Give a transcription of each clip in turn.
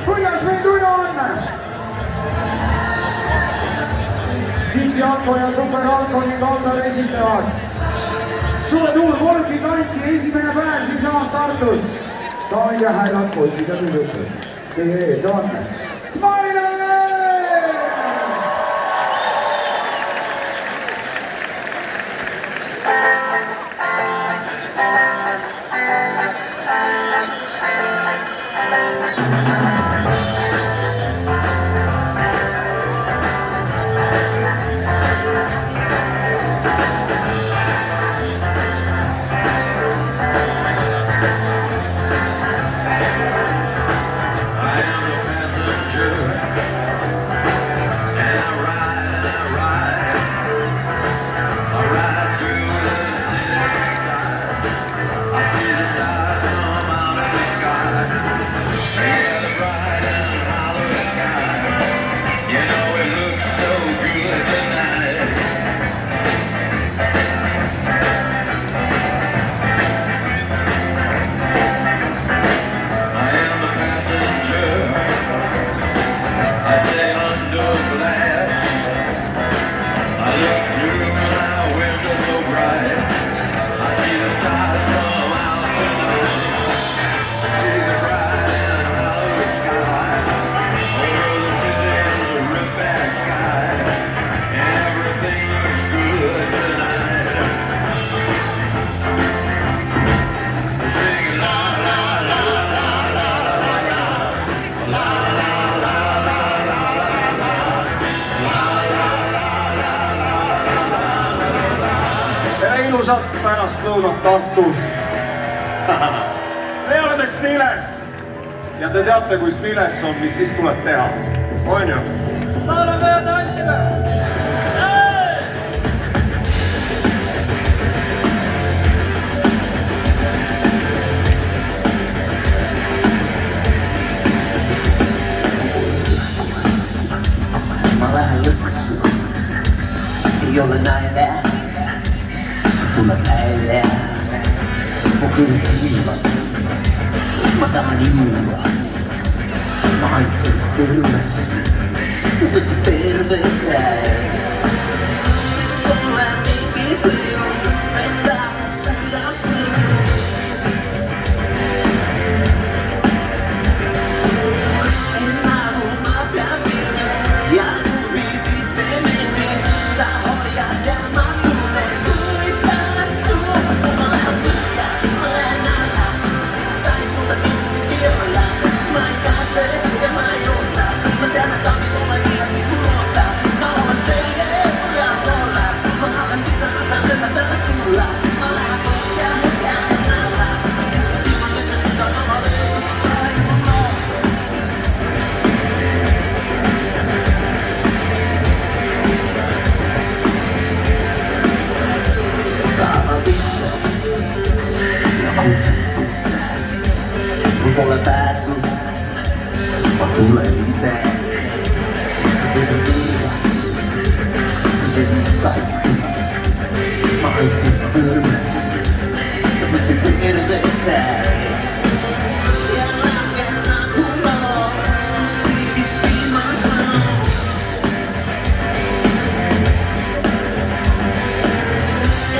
kuidas meil tuju on? Siit Janko ja Super Alko ning Aldar esitlevad Suvetuul 3 giganti esimene päev siinsamas Tartus. Daamid ja härrad, poisid ja tüdrukud, teie ees on Smilers! Ilusat pärastlõunat Tartu. Me oleme Smilers ja te teate, kui Smilers on, mis siis tuleb teha. On ju? Laulame ja tantsime! Ma lähen lõksu, ei ole naine. Tuleb välja, mu kõrg viivad, ma tahan juua, ma andsin sõrmes, sa võtsid terve käe. Pole mingi põhjus, miks tahad seda küll. Nagu ma pean filmis ja huvidid tsemendis, sa hoiad ja ma pole pääsu, ma tulen ise. Sa tegid õigeks, sa tegid katki, ma andsin sõrmes, sa võtsid terve käe. Ja langen nagu loom, su silmis viimane.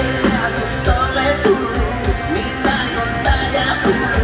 Eladust oled tulnud, mida konta ja tulnud.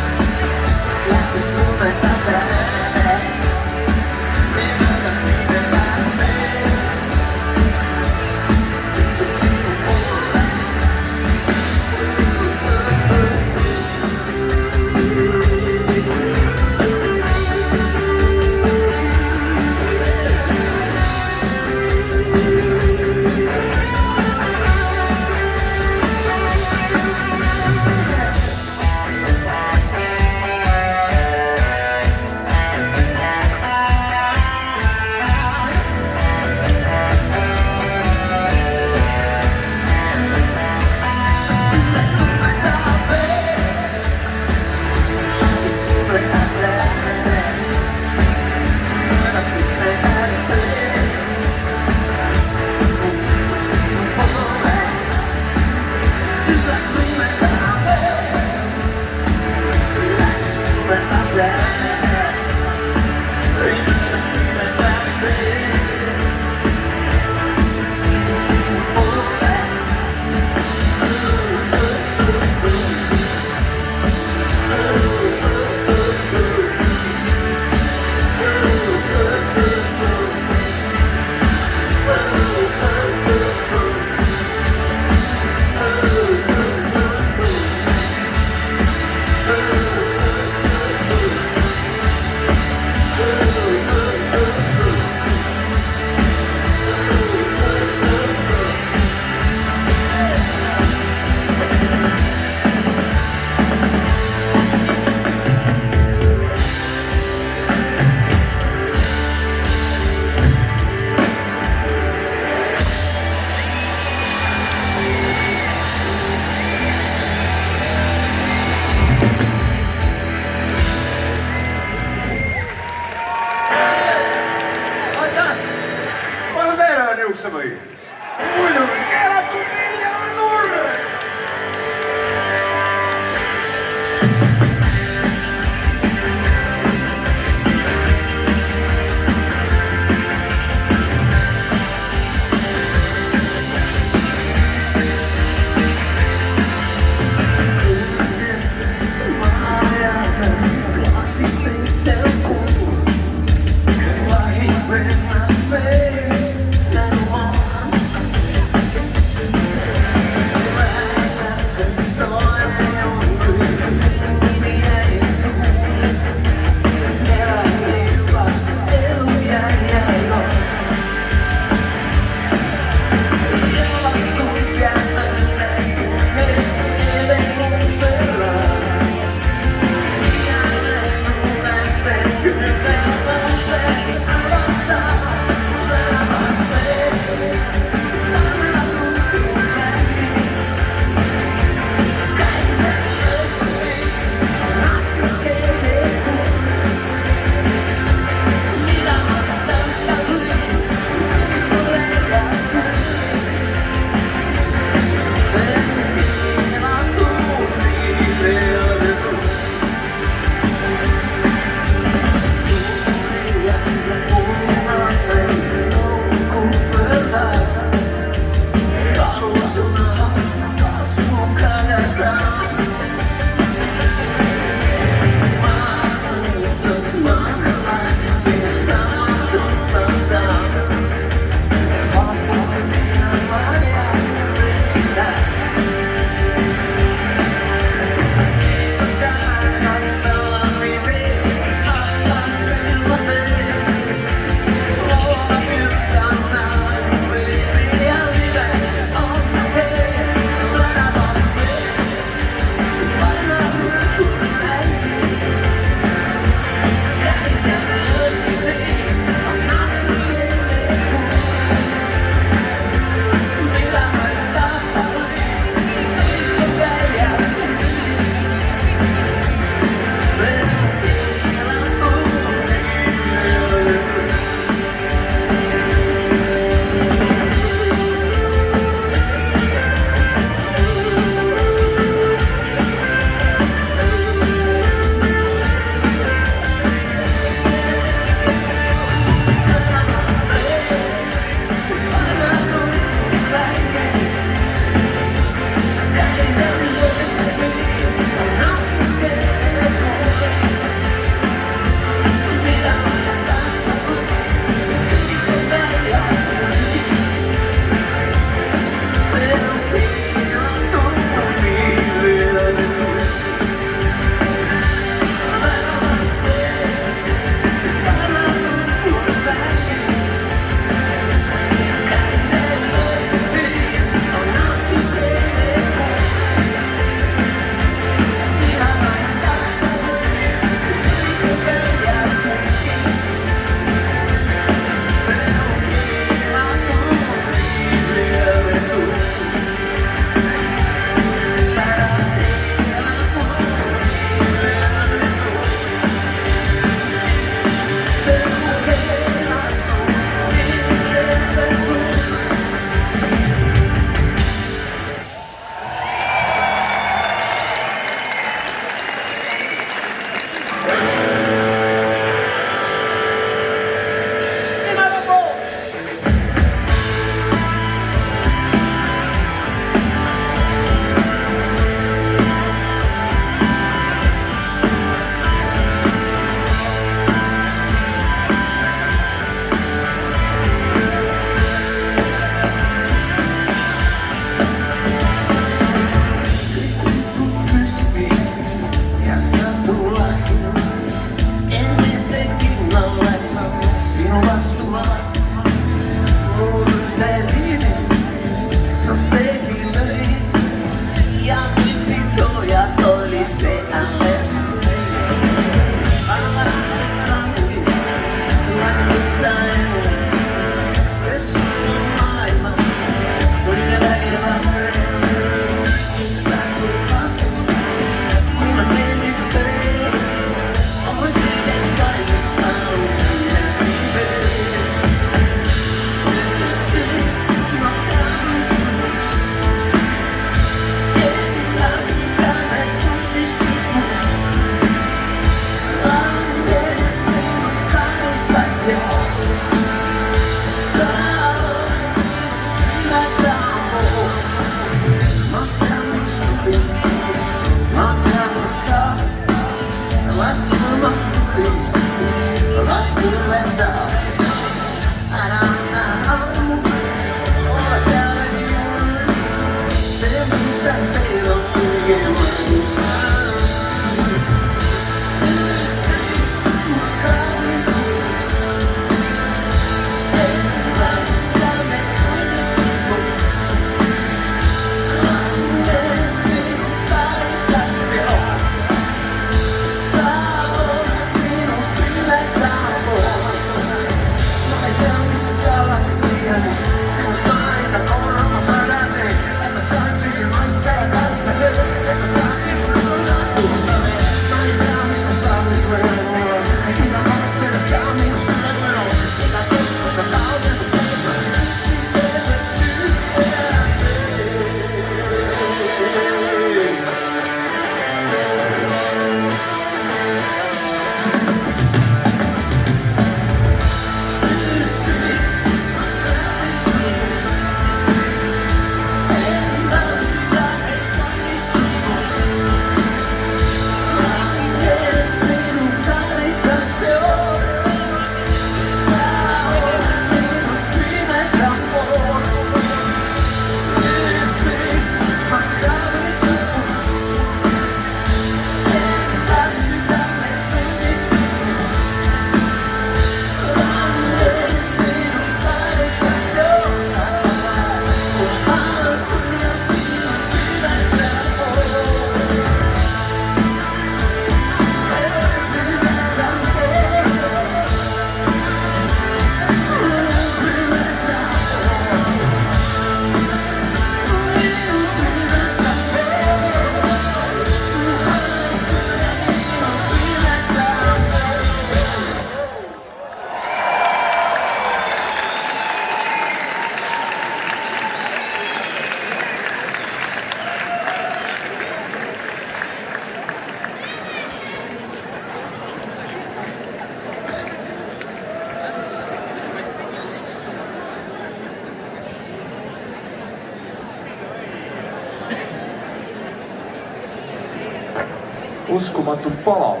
uskumatult palav.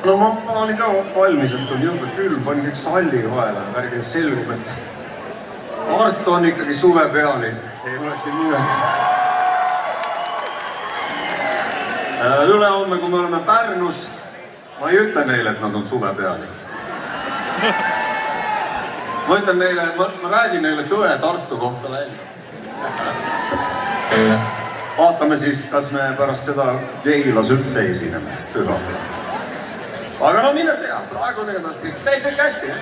No ma olin ka valmis, et on jõuga külm, panin kõik salli vahele, värgil selgub, et Arto on ikkagi suvepealik, ei ole siin midagi. Ülehomme, kui me oleme Pärnus, ma ei ütle neile, et nad on suvepealik. Ma ütlen neile, ma räägin neile tõe Tartu kohta välja. Vaatame siis, kas me pärast seda Keilas üldse esineme pühapäeval. Aga no mine tea, praegu on ennast kõik, teid kõik hästi, jah?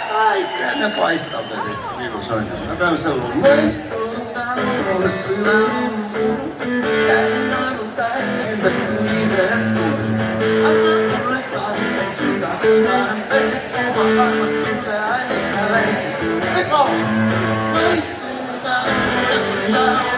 Päikene paistab ja kõik ilus on. Me teeme selle lugu. Mõistun talle südammu, käin nagu tass ümber tulise pudu. Anna mulle klaasi täis või kaks, panen veel oma armastuse allika välis. Kõik laulu! Mõistun talle südammu.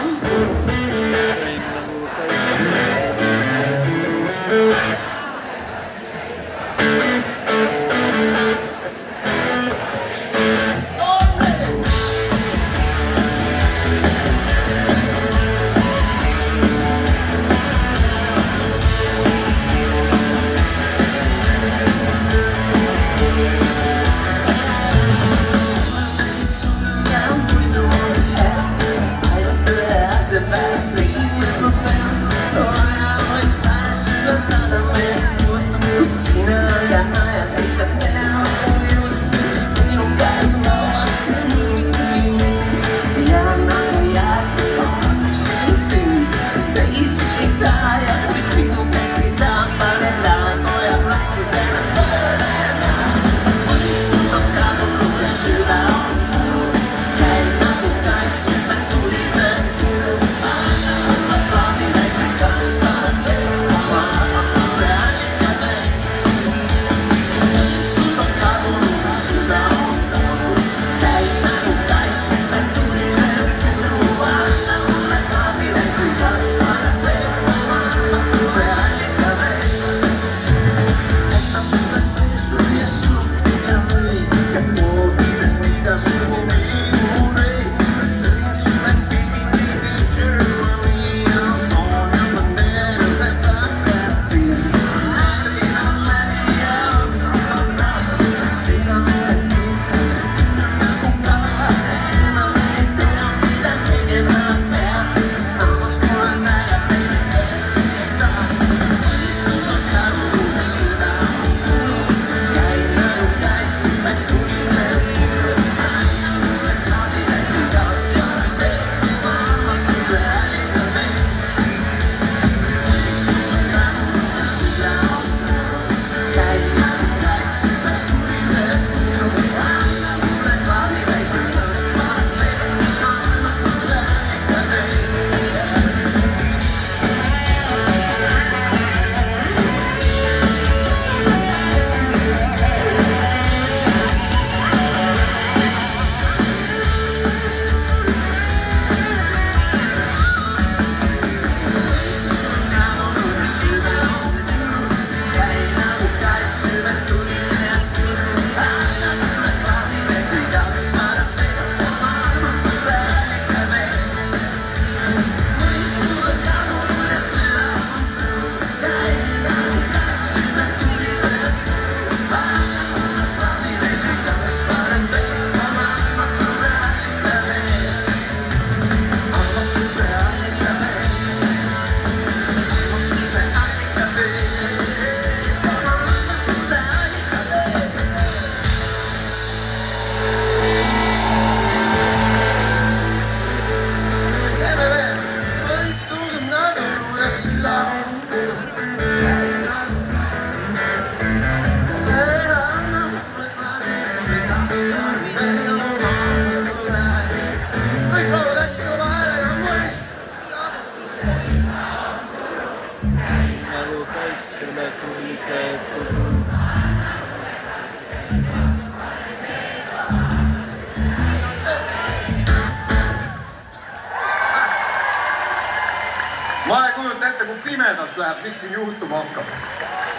Ma ei kujuta ette, kui pimedaks läheb, mis siin juhtuma hakkab.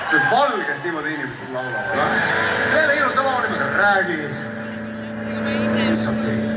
See valges niimoodi inimesed laulavad. Teeme ilusa loo niimoodi, räägi. Mis sa teed?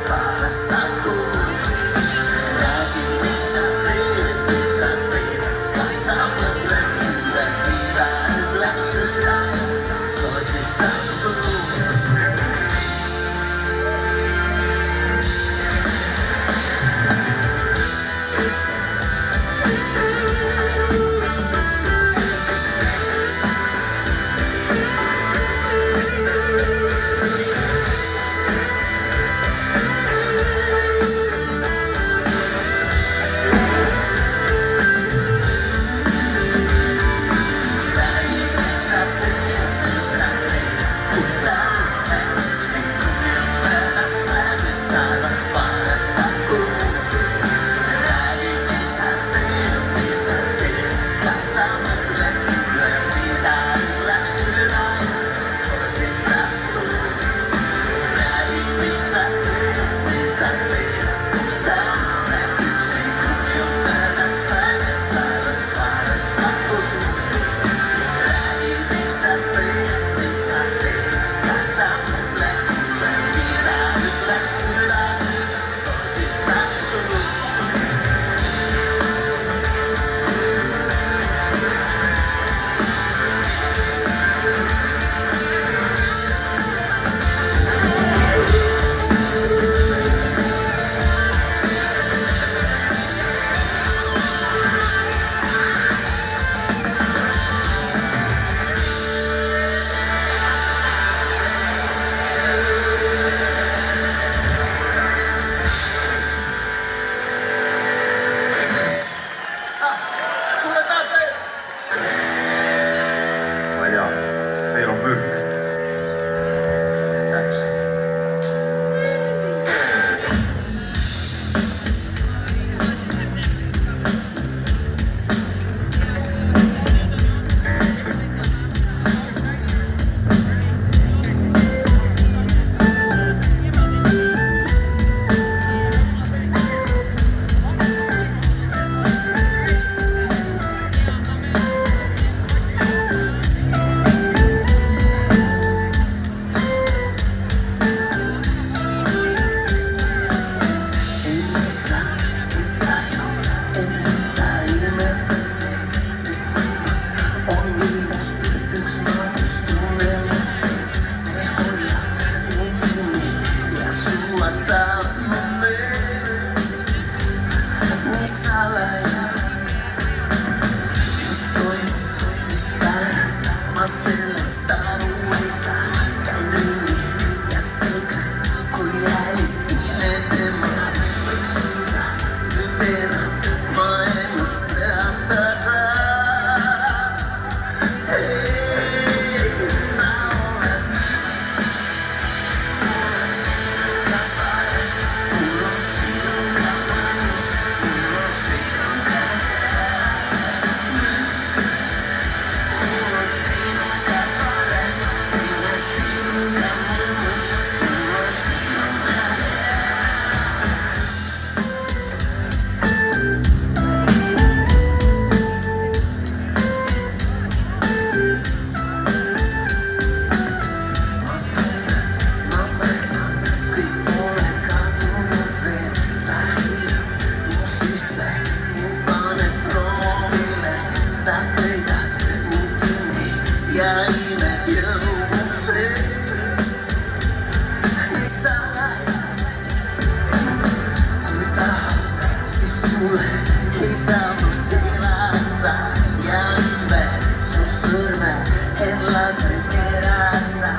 paras aku. Räägi, mis sa teed, kas sa mõtled mulle, mida ütleb süda, sosistab suu. Sellest aru ei saa, käin ringi ja segan, kui jälisine tema ei suuda nüüd enam ma ennast peatada. Hei, sa oled sinuga parem, mul on sinuga mõnus, mul on sinuga hea. Mul on sinuga parem, mul on sinuga mõnus, mul on sinuga hea. Ma märkan, kõik pole kadunud veel, sa hiilad mu sisse, mind paned proovile, sa köidad mu pingi ja imed jõu seest. Nii salaja, kui tahad, siis tule, ei saa mul keelata ja ümber su sõrme en lase keerata.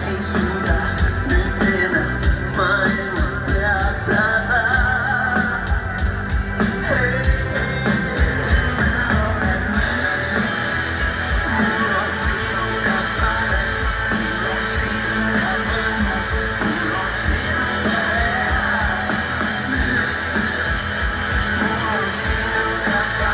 Ei suuda nüüd enam ma ennast peatada. Hei, sa oled mul on sinuga parem, mul on sinuga mõnus, mul on sinuga hea. Mul on sinuga parem.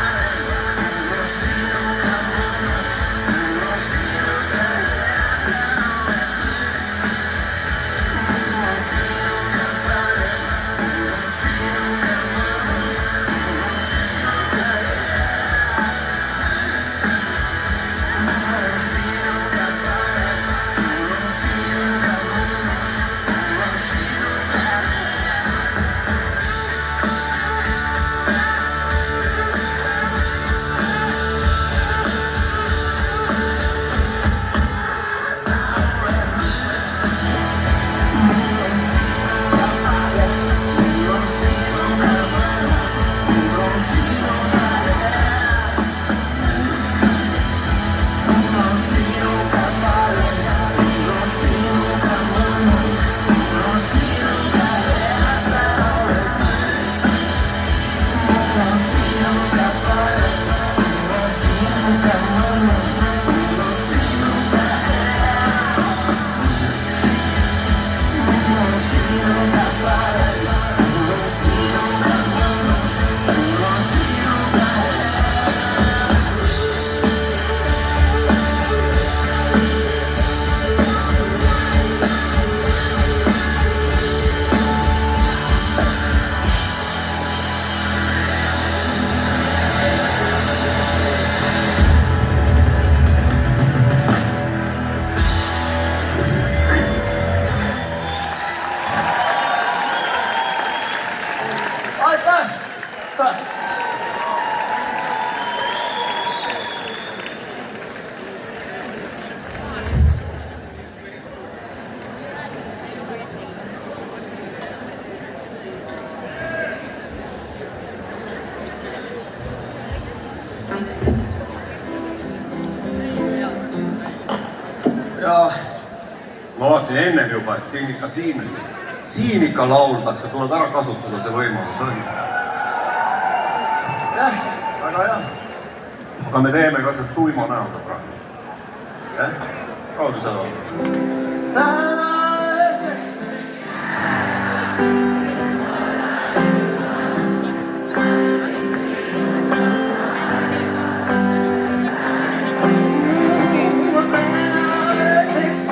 aitäh! Ja ma vaatasin ennem juba, et siin ikka lauldakse, tuleb ära kasutada see võimalus, on ju. Jah, väga hea. Aga me teeme ka seda tuima näoga praegu. Jah, kaudu seda on. Täna ööseks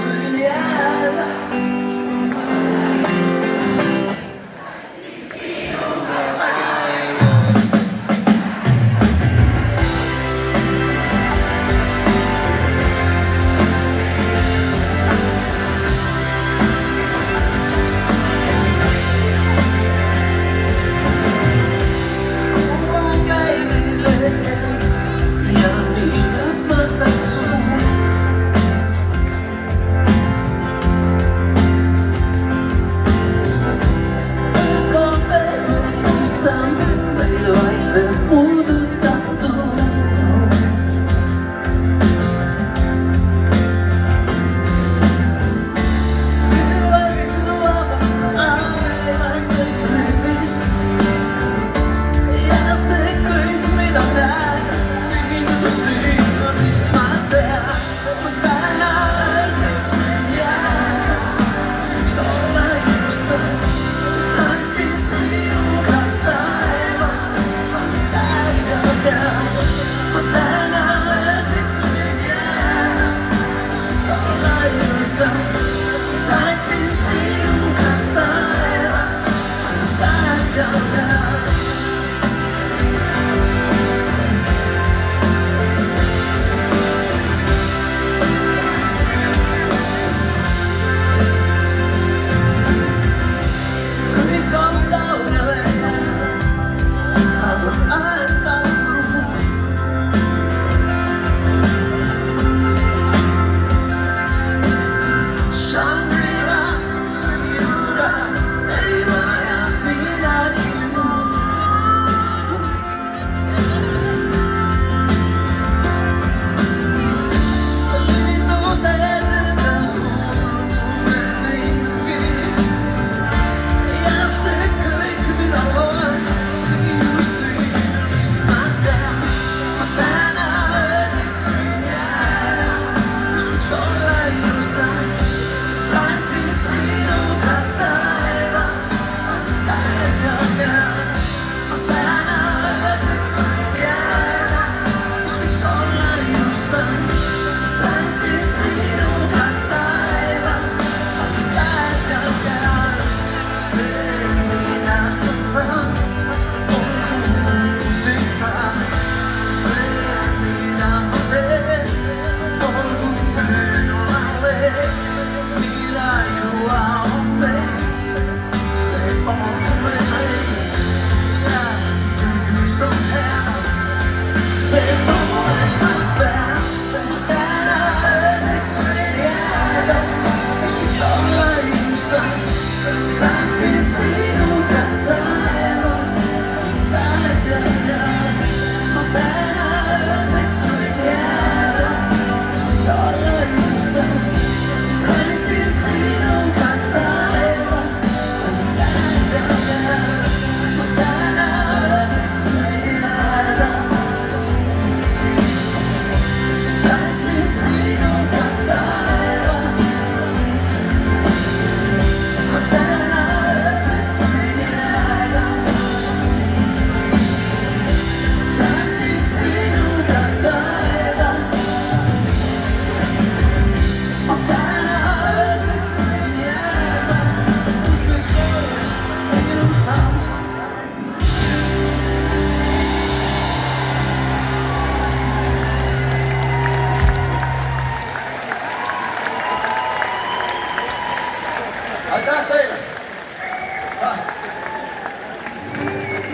võin jääda.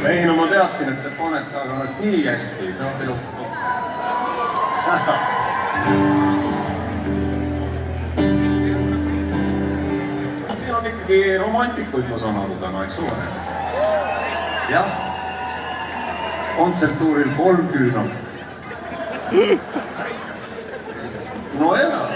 Ei, no ma teadsin, et te panete, aga nad nii hästi ei saa juhtu. Siin on ikkagi romantikuid, ma saan aru täna, eks ole. Jah. Kontserttuuril 3 küünalt. No jaa.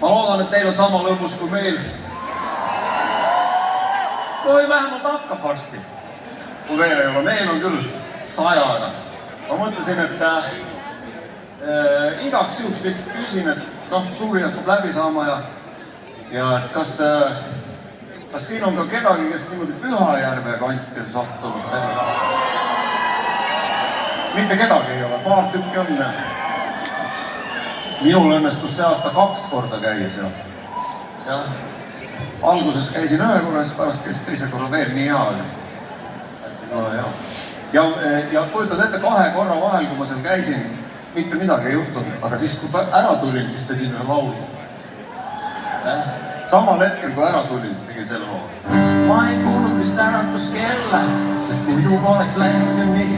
Ma loodan, et teil on sama lõbus kui meil. No ei vähemalt hakkab varsti. Kui veel ei ole, meil on küll 100-ga. Ma mõtlesin, et igaks juhuks vist küsin, et suvi hakkab läbi saama ja kas siin on ka kedagi, kes niimoodi Pühajärve kanti on sattunud selle aasta? Mitte kedagi ei ole, paar tükki on. Minul õnnestus see aasta 2 korda käia seal. Jah, alguses käisin 1 korra, siis pärast käisin 2 korra veel, nii hea oli. Ja kujutad ette 2 korra vahel, kui ma seal käisin, mitte midagi ei juhtunud, aga siis kui ära tulin, siis tegin ühe laulu. Samal hetkel, kui ära tulin, siis tegin selle laulu. Ma ei kuulnud vist äratuskella, sest muidu poleks läinud ju nii.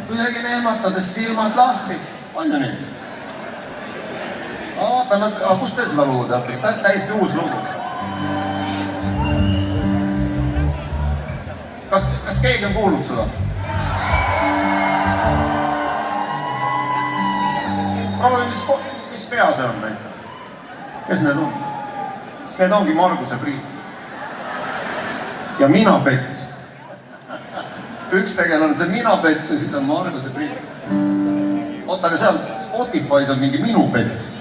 Kuidagi neematades silmad lahti, on ju nii? Aga kust te seda lugu teate? Täiesti uus lugu. Kas keegi on kuulnud seda? Proovi, mis pea see on näita? Kes need on? Need ongi Marguse Priit. Ja Mina Pets. Üks tegelane on see Mina Pets ja siis on Marguse Priit. Oota, aga seal Spotify's on mingi Minu Pets.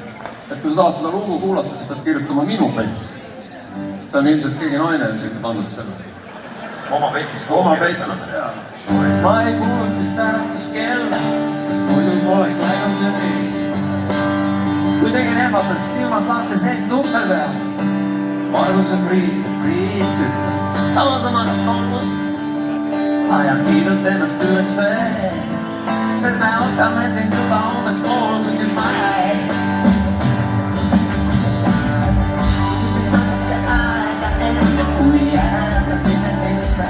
Et kui sa tahad seda lugu kuulata, sa pead kirjutama Minu Pets. See on ilmselt keegi naine on siuke pandud selle. Oma Petsist, jaa. Ma ei kuulnud vist äratuskella, sest muidu poleks läinud ju nii. Kuidagi neematades silmad lahti seisnud ukse peal. Marguse Priit ütles, tavasamana tolmus. Ajan kiirelt ennast ülesse, sest me ootame sind juba umbes pool tundi maja ees. Võttis natuke aega enne, kui jääda sinna teisme.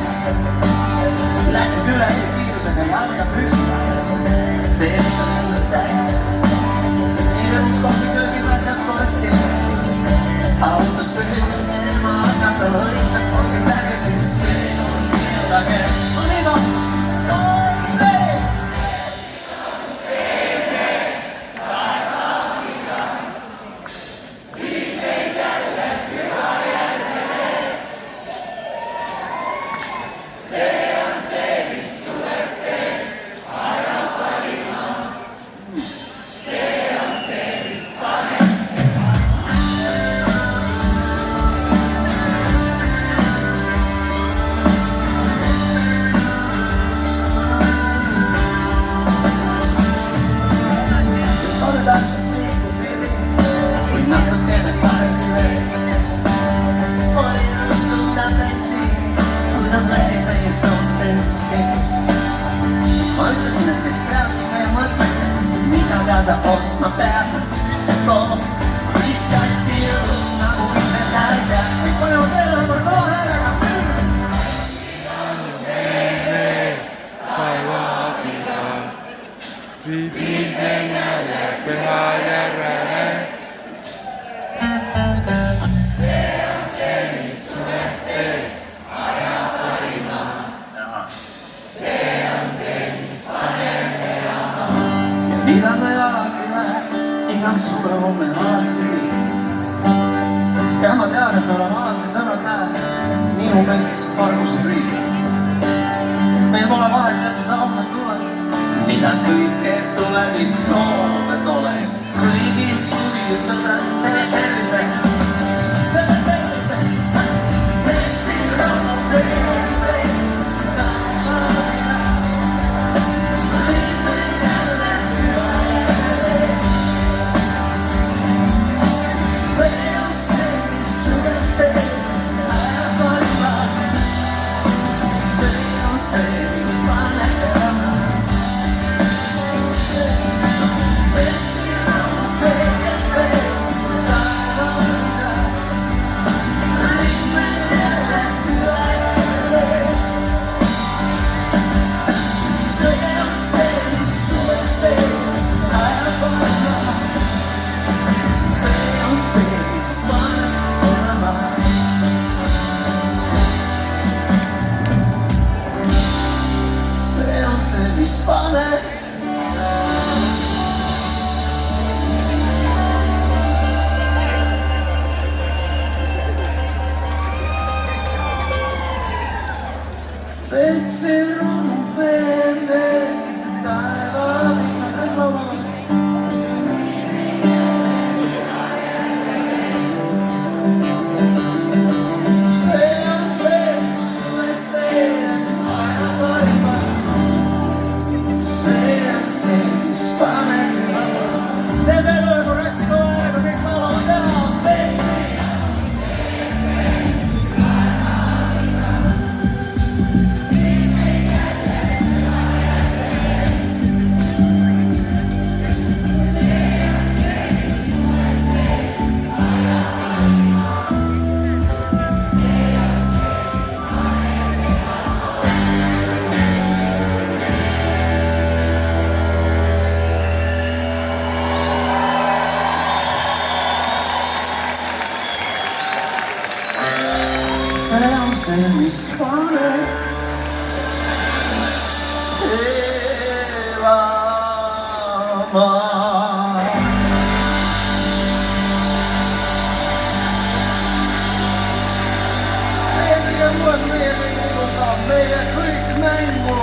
Läksid üle kiirusega jalga püksida, see on enda säi. Rõõmus kohti köögis asjad korti. Autos sõidin ema, aga lõikas poisid läbi, siis see on midagi. On iga. sa ostma pead, see koos ristkasti jõud, nagu ise sa ei tea. kõik panevad elama kohe, aga mida meil alati läheb, igal suvel on meil alati nii. ja ma tean, et me oleme alati sõnad näe, minu mets, Marguse Priit. meil pole vahet, et see homme tuleb, mida kõike tulevik toob, et oleks kõigil suvi sõbrad, selle terviseks, selle terviseks. Metsin rõõmu veebe, mis paneb. Vetsi rõõmu peeme, taevaviga kõik laulavad. see on see, mis suvest teeb aja parima. see on see, mis paneb elama. teeb elu ja kui hästi kaua aega kõik laulavad ja Vetsi. see on see, mis paneb elama. meie kõige uued, meie kõige ilusam, meie kõik mängu.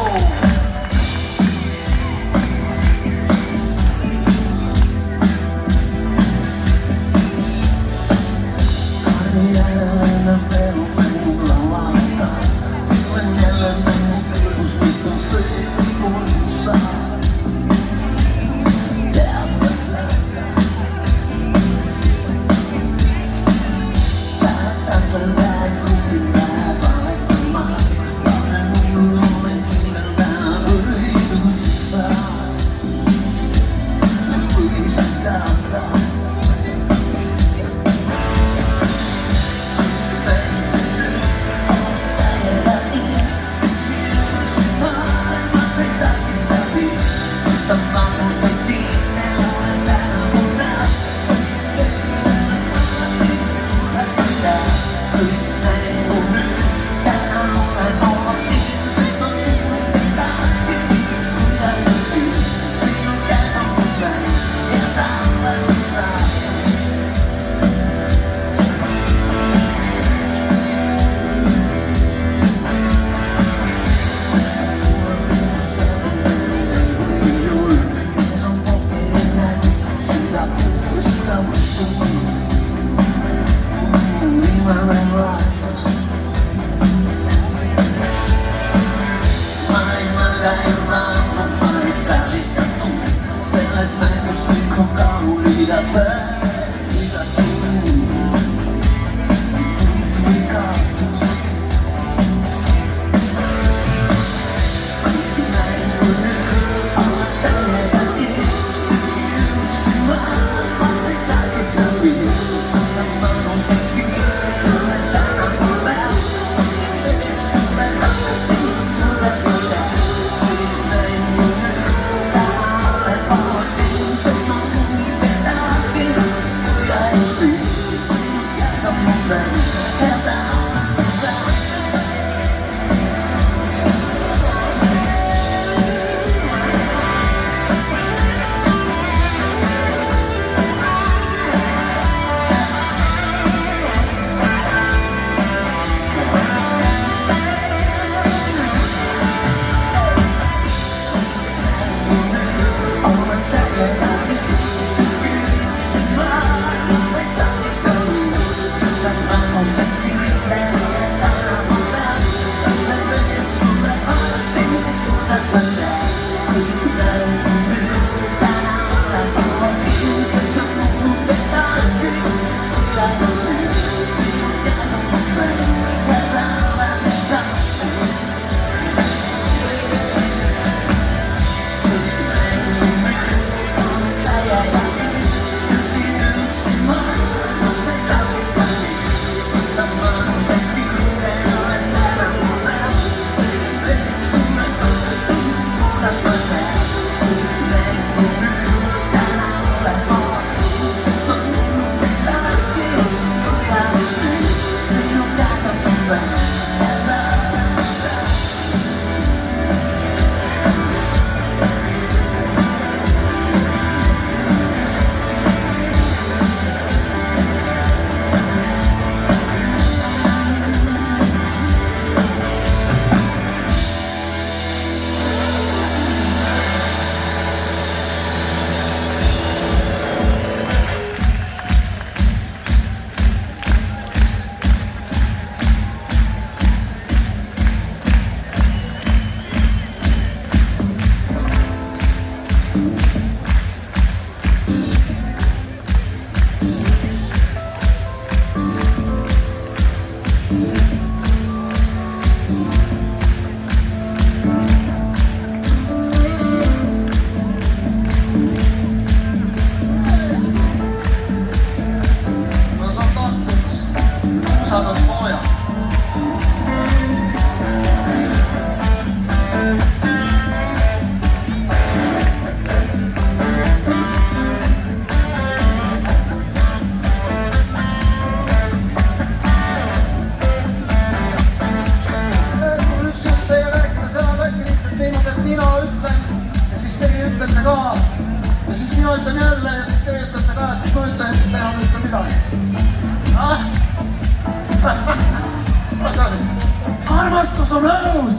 Armastus on õhus!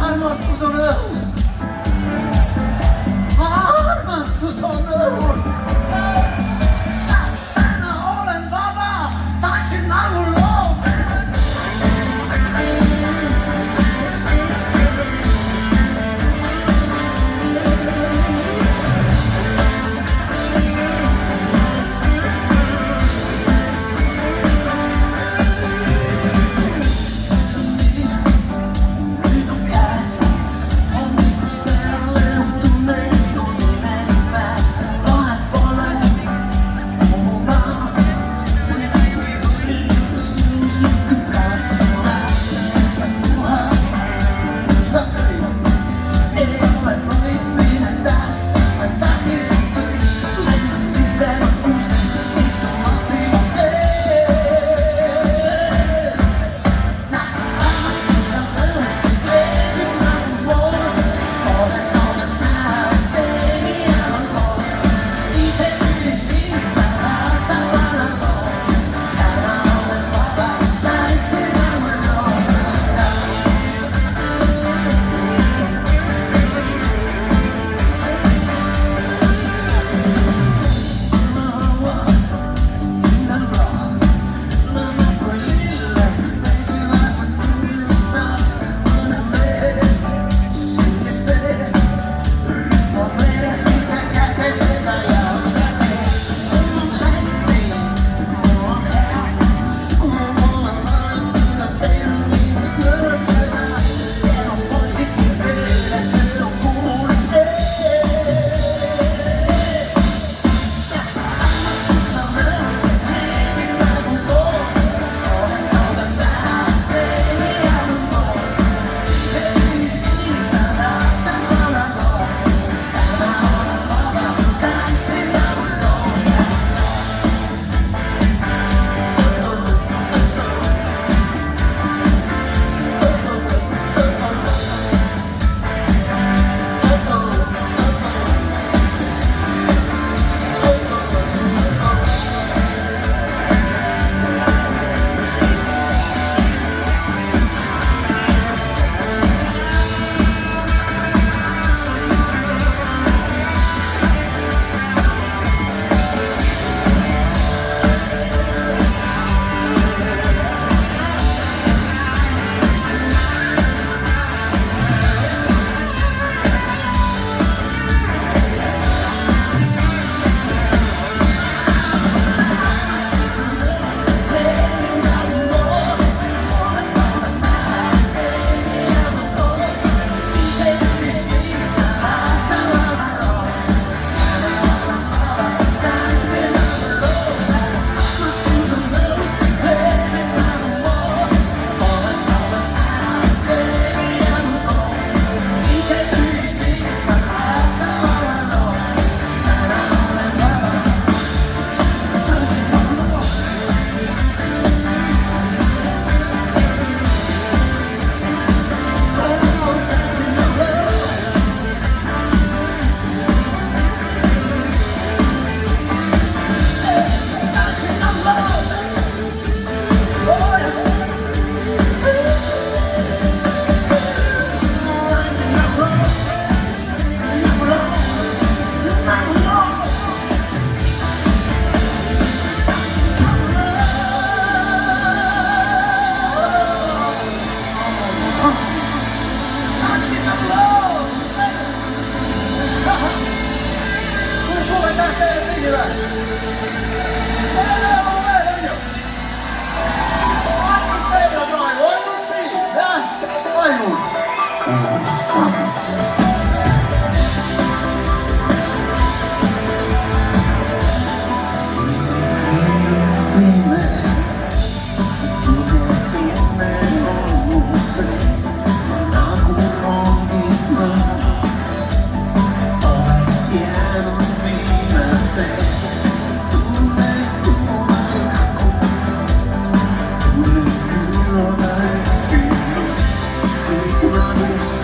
Armastus on õhus! Armastus on õhus! Täna olen vaba, tantsin nagu loom! üle. Oleme veel, on ju? Ainult teile praegu, ainult siin, jah? Ainult.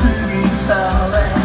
Syngis talle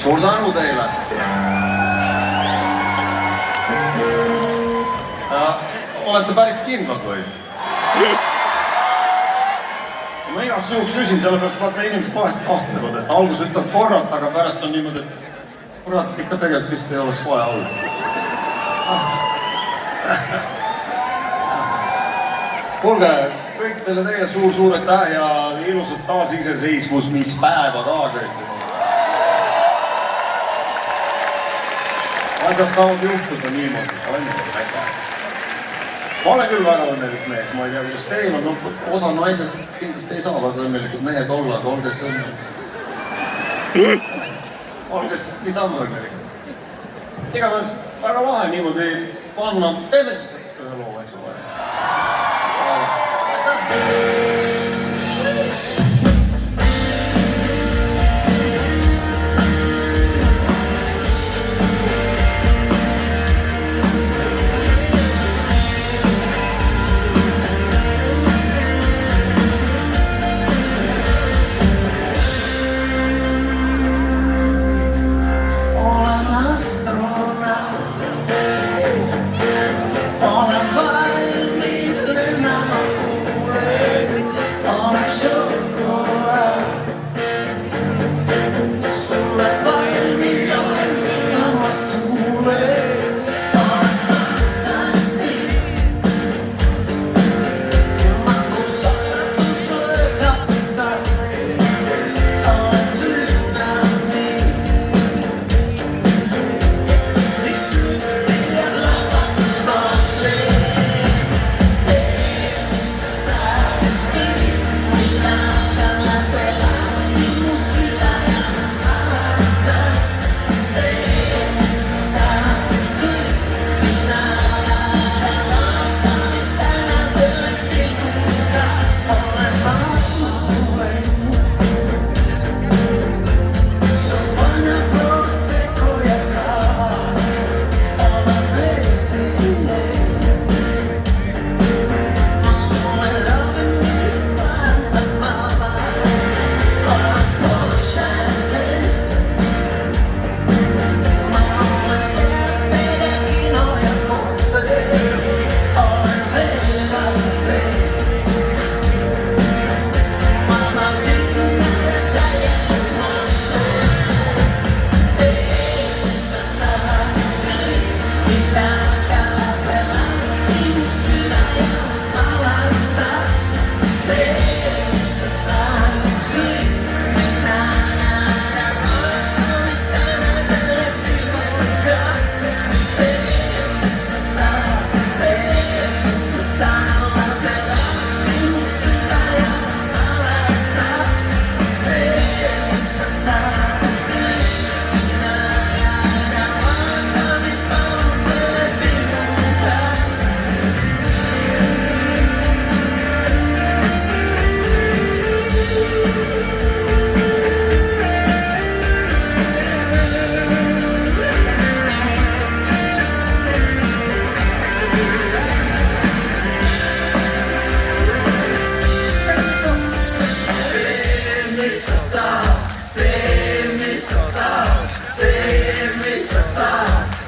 suur tänu teile. Olete päris kindlad või? Ma igaks juhuks küsin, sellepärast vaata inimesed vahest kahtlevad, et algus ütleb korralt, aga pärast on niimoodi, et kurat, ikka tegelikult vist ei oleks vaja olnud. Kuulge, kõikidele teile suur aitäh ja ilusat taasiseseisvus, mis päeva ka kõik. Asjad saavad juhtuda niimoodi, on ju, aitäh. Ma olen küll väga õnnelik mees, ma ei tea, kuidas teil on, osa naised kindlasti ei saa väga õnnelikud mehed olla, aga olge see õnnelik. Olge siis niisama õnnelikud. Igatahes väga lahe niimoodi panna, teeme siis ühe loo, eks ole.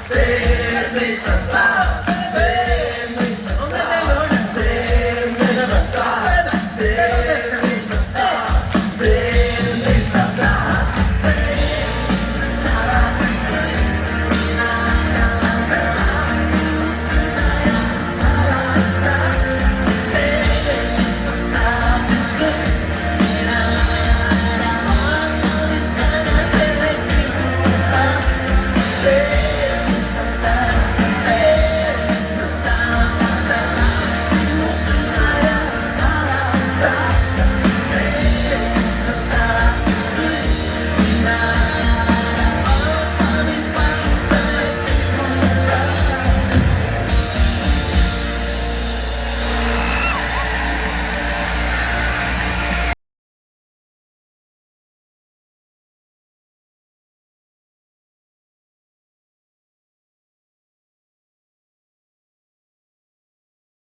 Tee mis sa tahad,